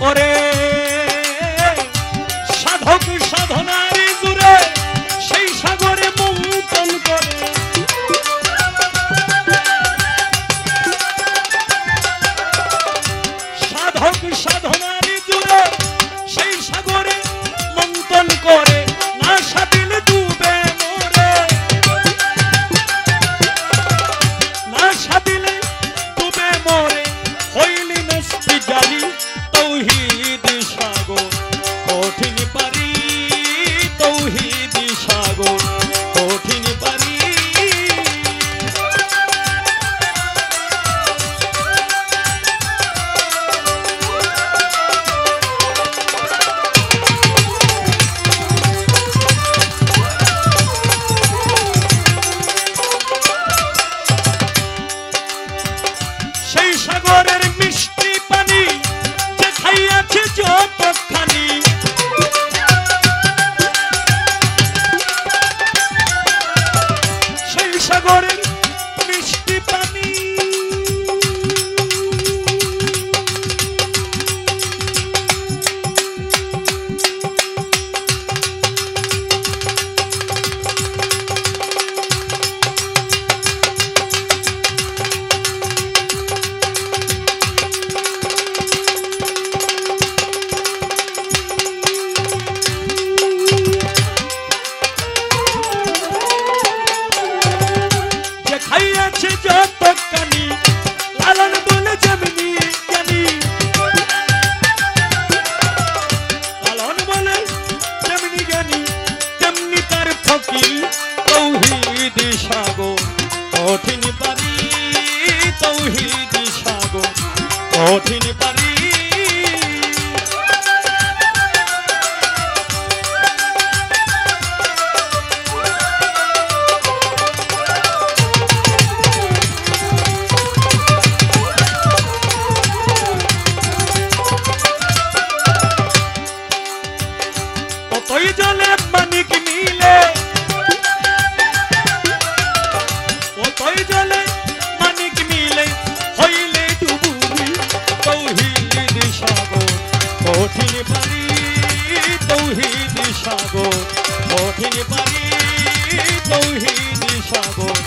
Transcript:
সাগরে সাধক সাধনার জুড়ে সেই সাগরে মন্থন করে সাধক সাধনার জুড়ে সেই সাগরে মন্থন করে না সাদিলে ডুবে মরে না সাদিলে ডুবে মরে হইলি নষ্টি জালি তৌহিদ সাগর কঠিন পারি তৌহিদ সাগর কঠিন পারি সেই সাগরের মিষ্টি পানি যে খাইয়াছে যতখানি সেই সাগরের মিষ্টি পানি খাইয়াছে যতখানি লালন বলে যেমনি জ্ঞানী লালন বলে যেমনি জ্ঞানী তেমনি তার ফকির তৌহিদ সাগর কঠিন পারি তৌহিদ সাগর কঠিন পারি ওই জলে মানিক মিলে ওই জলে মানিক মিলে হইলে ডুবুবি তৌহিদ সাগর কঠিন পারি তৌহিদ সাগর কঠিন পারি তৌহিদ সাগর